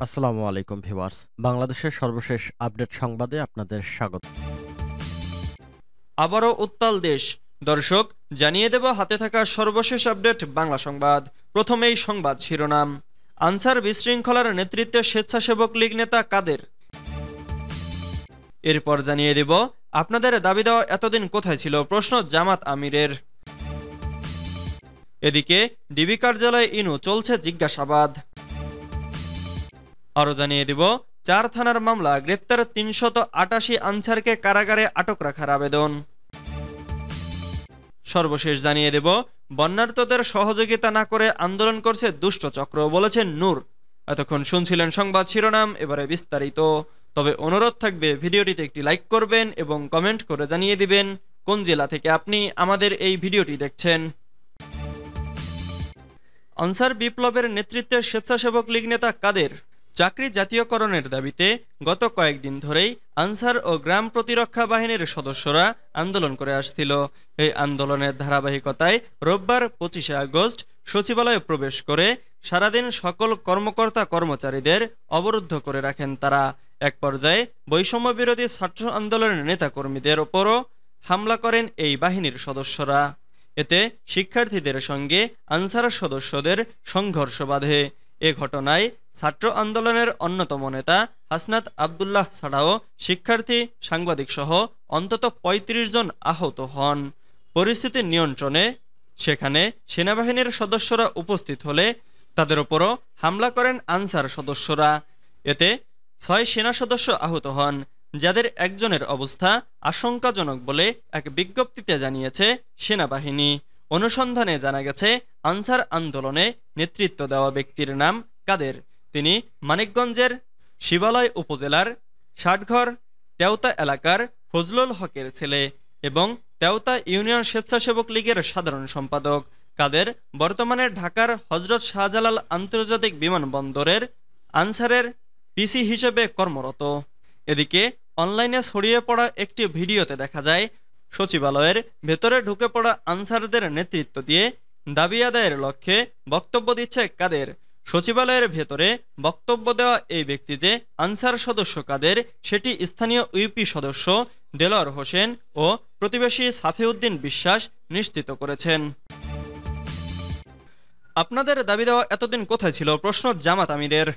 আসসালামু আলাইকুম ভিউয়ার্স। বাংলাদেশের সর্বশেষ আপডেট সংবাদে আপনাদের স্বাগত। আবারও উত্তাল দেশ। দর্শক, জানিয়ে দেব হাতে থাকা সর্বশেষ আপডেট বাংলা সংবাদ। প্রথমেই সংবাদ শিরোনাম। আনসার বিশৃঙ্খলার নেতৃত্বে স্বেচ্ছাসেবক লীগ নেতা কাদের। এরপর জানিয়ে দেব আপনাদের দাবি দেওয়া এতদিন কোথায় ছিল, প্রশ্ন জামাত আমিরের। এদিকে ডিবি কার্যালয়ে ইনু, চলছে জিজ্ঞাসাবাদ। আরও জানিয়ে দেব 4 থানার মামলা, গ্রেপ্তার 388 আনসারকে কারাগারে আটক রাখার আবেদন। সর্বশেষ জানিয়ে দেব বন্যার্তদের সহযোগিতা না করে আন্দোলন করছে দুষ্ট চক্র, বলেছেন নূর। এতক্ষণ শুনছিলেন সংবাদ শিরোনাম, এবারে বিস্তারিত। তবে অনুরোধ থাকবে ভিডিওটিতে একটি লাইক করবেন এবং কমেন্ট করে জানিয়ে দিবেন কোন জেলা থেকে আপনি আমাদের এই ভিডিওটি দেখছেন। আনসার বিপ্লবের নেতৃত্বে স্বেচ্ছাসেবক লীগ নেতা কাদের। চাকরি জাতীয়করণের দাবিতে গত কয়েকদিন ধরেই আনসার ও গ্রাম প্রতিরক্ষা বাহিনীর সদস্যরা আন্দোলন করে আসছিল। এই আন্দোলনের ধারাবাহিকতায় রোববার 25শে আগস্ট সচিবালয়ে প্রবেশ করে সারাদিন সকল কর্মকর্তা কর্মচারীদের অবরুদ্ধ করে রাখেন তারা। এক পর্যায়ে বৈষম্য বিরোধী ছাত্র আন্দোলনের নেতাকর্মীদের ওপরও হামলা করেন এই বাহিনীর সদস্যরা। এতে শিক্ষার্থীদের সঙ্গে আনসার সদস্যদের সংঘর্ষ বাধে। এ ঘটনায় ছাত্র আন্দোলনের অন্যতম নেতা হাসনাত আবদুল্লাহ ছাড়াও শিক্ষার্থী, সাংবাদিক সহ অন্তত ৩৫ জন আহত হন। পরিস্থিতি নিয়ন্ত্রণে সেখানে সেনাবাহিনীর সদস্যরা উপস্থিত হলে তাদের ওপরও হামলা করেন আনসার সদস্যরা। এতে 6 সেনা সদস্য আহত হন, যাদের একজনের অবস্থা আশঙ্কাজনক বলে এক বিজ্ঞপ্তিতে জানিয়েছে সেনাবাহিনী। অনুসন্ধানে জানা গেছে আনসার আন্দোলনে নেতৃত্ব দেওয়া ব্যক্তির নাম কাদের। তিনি মানিকগঞ্জের শিবালয় উপজেলার ষাটঘর তেওতা এলাকার ফজলুল হকের ছেলে এবং তেওতা ইউনিয়ন স্বেচ্ছাসেবক লীগের সাধারণ সম্পাদক। কাদের বর্তমানে ঢাকার হজরত শাহজালাল আন্তর্জাতিক বিমানবন্দরের আনসারের পিসি হিসেবে কর্মরত। এদিকে অনলাইনে ছড়িয়ে পড়া একটি ভিডিওতে দেখা যায় সচিবালয়ের ভেতরে ঢুকে পড়া আনসারদের নেতৃত্ব দিয়ে দাবি আদায়ের লক্ষ্যে বক্তব্য দিচ্ছে কাদের। সচিবালয়ের ভেতরে বক্তব্য দেওয়া এই ব্যক্তি যে আনসার সদস্য কাদের, সেটি স্থানীয় ইউপি সদস্য দেলোয়ার হোসেন ও প্রতিবেশী সাফিউদ্দিন বিশ্বাস নিশ্চিত করেছেন। আপনাদের দাবি দেওয়া এতদিন কোথায় ছিল, প্রশ্ন জামাত আমিরের।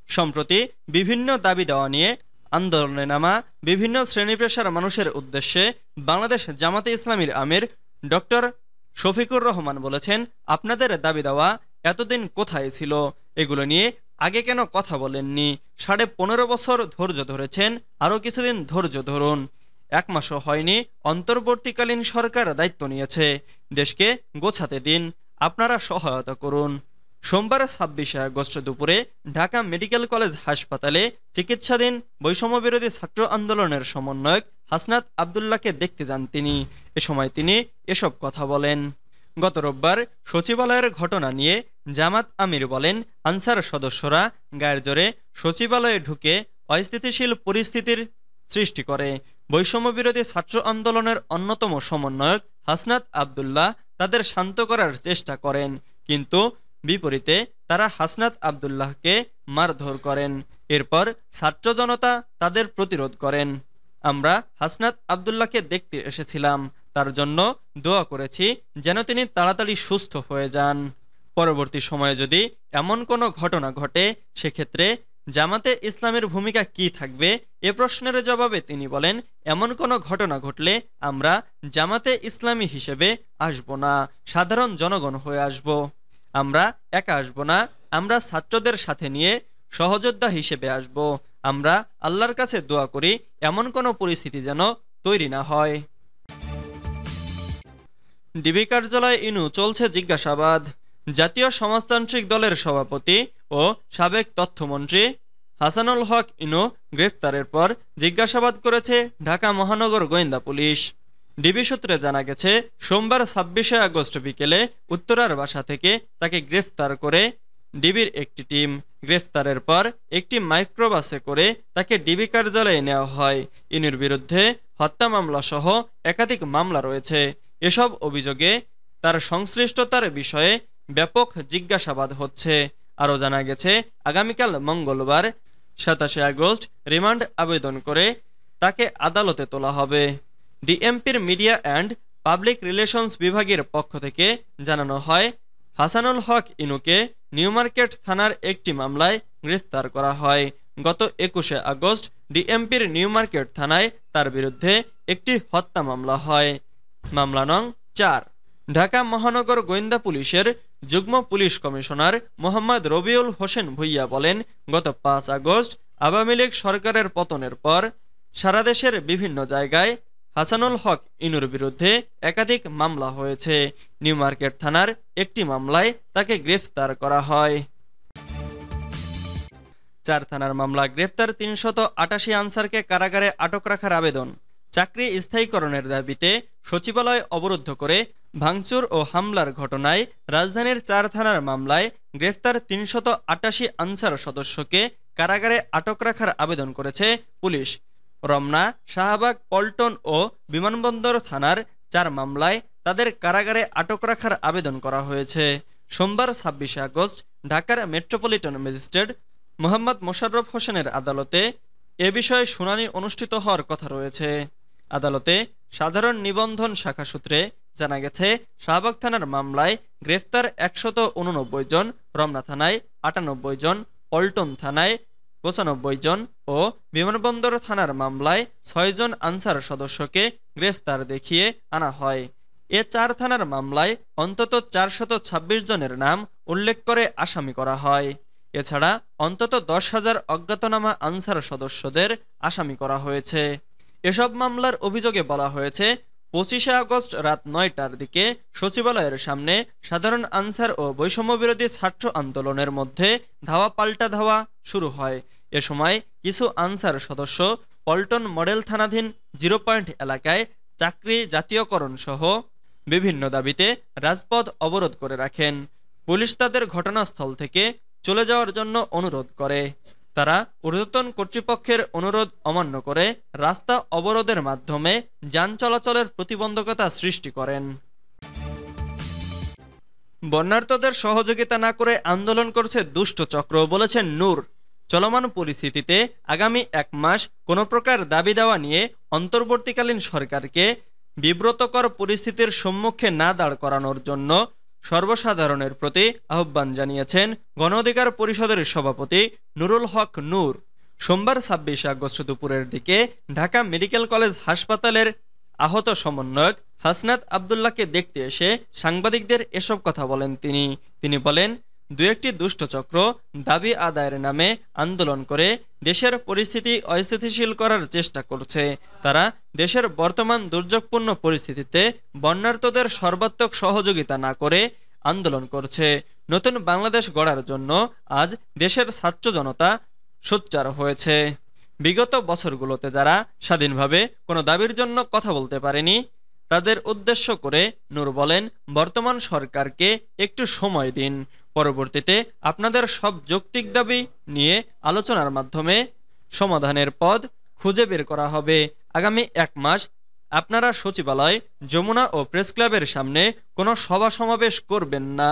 সম্প্রতি বিভিন্ন দাবি দেওয়া নিয়ে আন্দোলনে নামা বিভিন্ন শ্রেণী পেশার মানুষের উদ্দেশ্যে বাংলাদেশ জামাতে ইসলামীর আমির ডক্টর শফিকুর রহমান বলেছেন, আপনাদের দাবি দেওয়া এতদিন কোথায় ছিল, এগুলো নিয়ে আগে কেন কথা বলেননি? 15.5 বছর ধৈর্য ধরেছেন, আরও কিছুদিন ধৈর্য ধরুন। 1 মাসও হয়নি অন্তর্বর্তীকালীন সরকার দায়িত্ব নিয়েছে, দেশকে গোছাতে দিন, আপনারা সহায়তা করুন। সোমবার 26শে আগস্ট দুপুরে ঢাকা মেডিকেল কলেজ হাসপাতালে চিকিৎসাধীন বৈষম্য বিরোধী ছাত্র আন্দোলনের সমন্বয়ক হাসনাত আবদুল্লাহকে দেখতে যান তিনি। এ সময় তিনি এসব কথা বলেন। গত রোববার সচিবালয়ের ঘটনা নিয়ে জামাত আমির বলেন, আনসার সদস্যরা গায়ের জোরে সচিবালয়ে ঢুকে অস্থিতিশীল পরিস্থিতির সৃষ্টি করে। বৈষম্য বিরোধী ছাত্র আন্দোলনের অন্যতম সমন্বয়ক হাসনাত আবদুল্লাহ তাদের শান্ত করার চেষ্টা করেন, কিন্তু বিপরীতে তারা হাসনাত আবদুল্লাহকে মারধর করেন। এরপর ছাত্র জনতা তাদের প্রতিরোধ করেন। আমরা হাসনাত আবদুল্লাহকে দেখতে এসেছিলাম, তার জন্য দোয়া করেছি যেন তিনি তাড়াতাড়ি সুস্থ হয়ে যান। পরবর্তী সময়ে যদি এমন কোনো ঘটনা ঘটে, সেক্ষেত্রে জামাতে ইসলামের ভূমিকা কি থাকবে? এ প্রশ্নের জবাবে তিনি বলেন, এমন কোনো ঘটনা ঘটলে আমরা জামাতে ইসলামী হিসেবে আসব না, সাধারণ জনগণ হয়ে আসব। আমরা একা আসব না, আমরা ছাত্রদের সাথে নিয়ে সহযোদ্ধা হিসেবে আসব। আমরা আল্লাহর কাছে দোয়া করি এমন কোনো পরিস্থিতি যেন তৈরি না হয়। ডিবি কার্যালয়ে ইনু, চলছে জিজ্ঞাসাবাদ। জাতীয় সমাজতান্ত্রিক দলের সভাপতি ও সাবেক তথ্যমন্ত্রী হাসানুল হক ইনু গ্রেফতারের পর জিজ্ঞাসাবাদ করেছে ঢাকা মহানগর গোয়েন্দা পুলিশ। ডিবি সূত্রে জানা গেছে, সোমবার 26শে আগস্ট বিকেলে উত্তরার বাসা থেকে তাকে গ্রেফতার করে ডিবির একটি টিম। গ্রেফতারের পর একটি মাইক্রোবাসে করে তাকে ডিবি কার্যালয়ে নেওয়া হয়। ইনুর বিরুদ্ধে হত্যা মামলা সহ একাধিক মামলা রয়েছে। এসব অভিযোগে তার সংশ্লিষ্টতার বিষয়ে ব্যাপক জিজ্ঞাসাবাদ হচ্ছে। আরও জানা গেছে, আগামীকাল মঙ্গলবার 27 আগস্ট রিমান্ড আবেদন করে তাকে আদালতে তোলা হবে। ডিএমপির মিডিয়া অ্যান্ড পাবলিক রিলেশনস বিভাগের পক্ষ থেকে জানানো হয়, হাসানুল হক ইনুকে নিউমার্কেট থানার একটি মামলায় গ্রেফতার করা হয়। গত 21 আগস্ট ডিএমপির নিউমার্কেট থানায় তার বিরুদ্ধে একটি হত্যা মামলা হয়। মামলা নং 4। ঢাকা মহানগর গোয়েন্দা পুলিশের যুগ্ম পুলিশ কমিশনার মোহাম্মদ রবিউল হোসেন ভূঁইয়া বলেন, গত 5 আগস্ট আওয়ামী লীগ সরকারের পতনের পর সারা দেশের বিভিন্ন জায়গায় হাসানুল হক ইনুর বিরুদ্ধে একাধিক মামলা হয়েছে। নিউমার্কেট থানার একটি মামলায় তাকে গ্রেফতার করা হয়। 4 থানার মামলা গ্রেফতার 388 আনসারকে কারাগারে আটক রাখার আবেদন। চাকরি স্থায়ীকরণের দাবিতে সচিবালয় অবরুদ্ধ করে ভাঙচুর ও হামলার ঘটনায় রাজধানীর 4 থানার মামলায় গ্রেফতার 388 আনসার সদস্যকে কারাগারে আটক রাখার আবেদন করেছে পুলিশ। রমনা, শাহবাগ, পল্টন ও বিমানবন্দর থানার 4 মামলায় তাদের কারাগারে আটক রাখার আবেদন করা হয়েছে। সোমবার 26 আগস্ট ঢাকার মেট্রোপলিটন ম্যাজিস্ট্রেট মোহাম্মদ মোশাররফ হোসেনের আদালতে এ বিষয়ে শুনানি অনুষ্ঠিত হওয়ার কথা রয়েছে। আদালতে সাধারণ নিবন্ধন শাখা সূত্রে জানা গেছে, শাহবাগ থানার মামলায় গ্রেফতার 189 জন, রমনা থানায় 98 জন, পল্টন থানায় 95 জন ও বিমানবন্দর থানার মামলায় 6 জন আনসার সদস্যকে গ্রেফতার দেখিয়ে আনা হয়। এ 4 থানার মামলায় অন্তত 426 জনের নাম উল্লেখ করে আসামি করা হয়। এছাড়া অন্তত 10,000 অজ্ঞাতনামা আনসার সদস্যদের আসামি করা হয়েছে। এসব মামলার অভিযোগে বলা হয়েছে, 25 আগস্ট রাত 9টার দিকে সচিবালয়ের সামনে সাধারণ আনসার ও বৈষম্যবিরোধী ছাত্র আন্দোলনের মধ্যে ধাওয়া পাল্টা ধাওয়া শুরু হয়। এ সময় কিছু আনসার সদস্য পল্টন মডেল থানাধীন 0 পয়েন্ট এলাকায় চাকরি জাতীয়করণ সহ বিভিন্ন দাবিতে রাজপথ অবরোধ করে রাখেন। পুলিশ তাদের ঘটনাস্থল থেকে চলে যাওয়ার জন্য অনুরোধ করে। তারা ঊর্ধ্বতন কর্তৃপক্ষের অনুরোধ অমান্য করে রাস্তা অবরোধের মাধ্যমে যান চলাচলের প্রতিবন্ধকতা সৃষ্টি করেন। বন্যার্তদের সহযোগিতা না করে আন্দোলন করছে দুষ্ট চক্র, বলেছেন নূর। চলমান পরিস্থিতিতে আগামী 1 মাস কোনো প্রকার দাবি দেওয়া নিয়ে অন্তর্বর্তীকালীন সরকারকে বিব্রতকর পরিস্থিতির সম্মুখে না দাঁড় করানোর জন্য সর্বসাধারণের প্রতি আহ্বান জানিয়েছেন গণ অধিকার পরিষদের সভাপতি নুরুল হক নূর। সোমবার 26 আগস্ট দুপুরের দিকে ঢাকা মেডিকেল কলেজ হাসপাতালের আহত সমন্বয়ক হাসনাত আবদুল্লাহকে দেখতে এসে সাংবাদিকদের এসব কথা বলেন তিনি বলেন, 2-1টি দুষ্ট চক্র দাবি আদায়ের নামে আন্দোলন করে দেশের পরিস্থিতি অস্থিতিশীল করার চেষ্টা করছে। তারা দেশের বর্তমান দুর্যোগপূর্ণ পরিস্থিতিতে বন্যার্তদের সর্বাত্মক সহযোগিতা না করে আন্দোলন করছে। নতুন বাংলাদেশ গড়ার জন্য আজ দেশের ছাত্র জনতা সোচ্চার হয়েছে। বিগত বছরগুলোতে যারা স্বাধীনভাবে কোনো দাবির জন্য কথা বলতে পারেনি, তাদের উদ্দেশ্য করে নূর বলেন, বর্তমান সরকারকে একটু সময় দিন। পরবর্তীতে আপনাদের সব যৌক্তিক দাবি নিয়ে আলোচনার মাধ্যমে সমাধানের পথ খুঁজে বের করা হবে। আগামী 1 মাস আপনারা সচিবালয়, যমুনা ও প্রেস ক্লাবের সামনে কোনো সভা সমাবেশ করবেন না।